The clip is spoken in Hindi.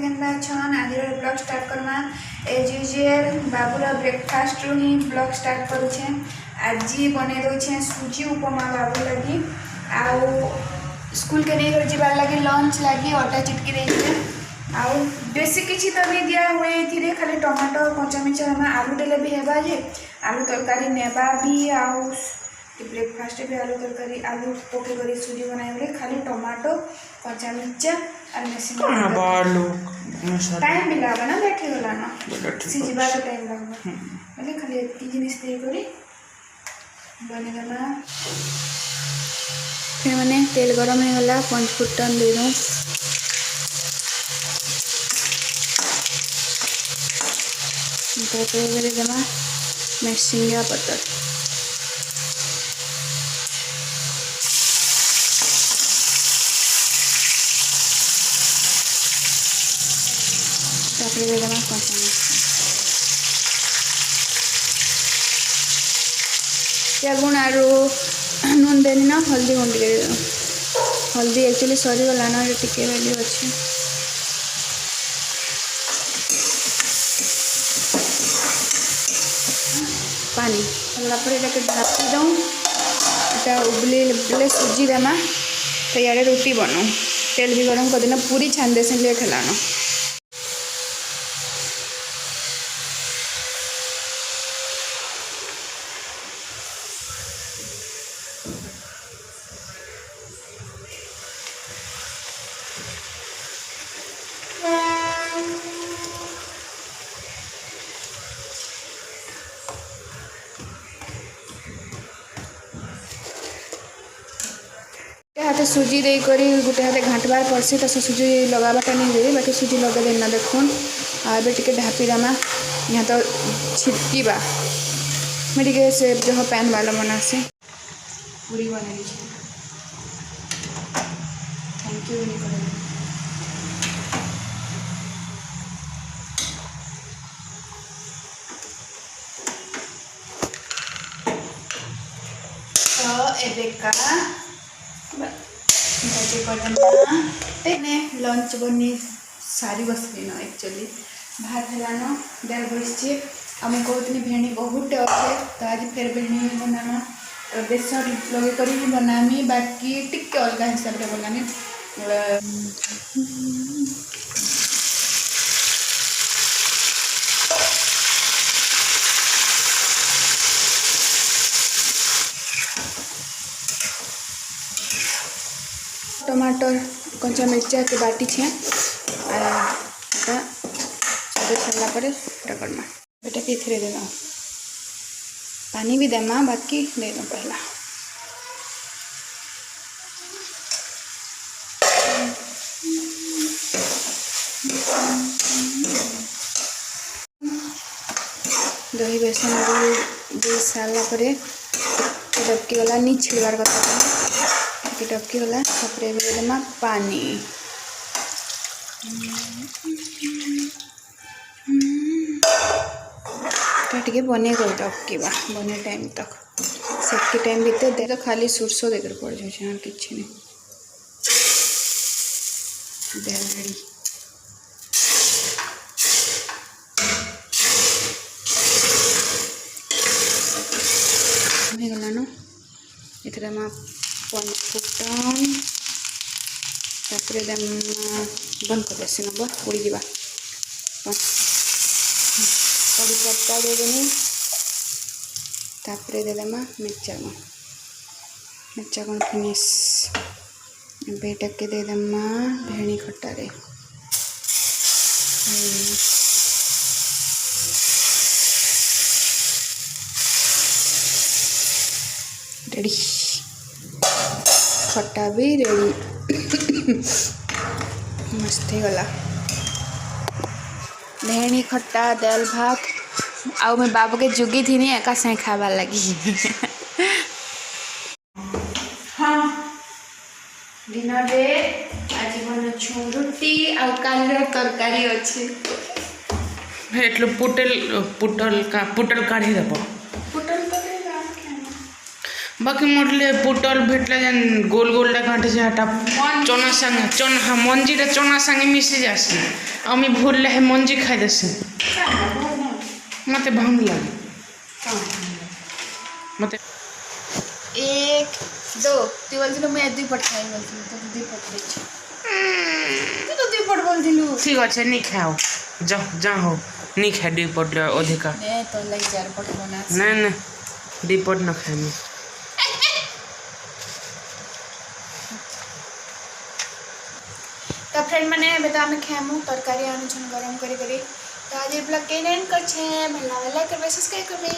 केन्दा छन आज ब्लॉग स्टार्ट करमा एज यूजुअल बाबूर ब्रेकफास्ट रू ही ब्लॉग स्टार्ट करुछे। आज बने दउछे सुजी उपमा बाबू लगी आउ स्कूल के नहीं जाबार लगी लंच लगी आटा चिटकी देइछे आउ बेसी किछि तो नहीं दिया हुए एथिरे खाली टमाटो कच्चा मिर्चा हम आलू देले भी हेबा जे आलू तरकारी नेबा भी आउ ब्रेकफास्ट भी आलू तरकारी आलू पके करी सुजी बनाए खाली टमाटो कच्चा मिर्चा और मेसिन टाइम भी लगा ना बैठे गला ना सीझा टाइम लगा बोले खाली एति जिनिस दे करी बने गला। फिर मैंने तेल गरम हो गला 5 फुटन दे दूँ देमा मेसिंगा पत्तर क्या गुण आरो नून देनी ना हल्दी गुंड के हल्दी एक्चुअली सरी गला ना टिके वैल्यू अच्छे पानी ढापी दूँ इटा उबले सुजी देमा तो यारे रोटी बनाऊँ तेल भी गरम कर देना पूरी छान दे से लेट है हाथे सुजी दे करी गोटे हाथे घाटबार पड़सी तो सुजी लगाबाटा नहीं दे बाकी सुजी लगे देना देखुन आबे टिके ढापी देमा यहाँ तो छिटकीबा मैं टिके से जो पैन वाला बना से पूरी बना ली थैंक यू नहीं करे तो एबेका लंच बनी सारी बसली ना एक्चुअली भात है डेल बसचे आम कहते भेणी बहुत अच्छे तो आज फिर भेणी बनाना बेसर लगे कर बनामी बाकी टिके अलग हिसाब से बनामी टमाटर कच्चा मिर्चा के बाटी छे सारा करना बेटा के थ्रे देना पानी भी देना बाकी दे दो पहला दही बेसन दे सारा डबकी गला नहीं छिड़वार कथा डबकी गला देमा पानी टे बने कर डबकीबा बने टाइम तक सेकी टाइम भीतर दे तो खाली सुरसो देकर पड़ जाए किसी नहीं रेडी गला न इतने में 5 फुटन बंद कर देसी नंबर उड़ी जा कड़ी पत्ता दे देनी तापरे देमा मिर्चा गुण फिनिश बेटा के दे देमा भेणी खट्टारे रेडी खट्टा भी रेडी मस्त गला भेणी खट्टा दाल भात आउ मैं बाबू के जुगी थी नहीं एका से खाबार लगी हाँ डिनर रे आज बन रुटी आउ काली तरकारी अच्छे एटलो पुटल काढ़ी देव पुटल बाकी मोटले पुटल भेटला जेन गोल गोल काटे से हटा चना संगे चना हाँ मंजी चना संगे मिसी जासी आमी भूल ले मंजी खाई देसी मते भांग लगे मते 1 2 तू बोलथिलु मैं 2 पट खाई बोलथिलु तो 2 पट ले तू तो 2 पट बोलथिलु ठीक अच्छे नहीं खाओ जा जा हो नहीं खा डी पट अधिका ने तो लग 4 पट बना नहीं नहीं डी पट न खाए तो फ्रेंड मैंने बेटा आम खाएमु तरकारी आनु गरम करी तो आज ब्लॉग के एंड कर भला लाइक करबे सब्सक्राइब करबे।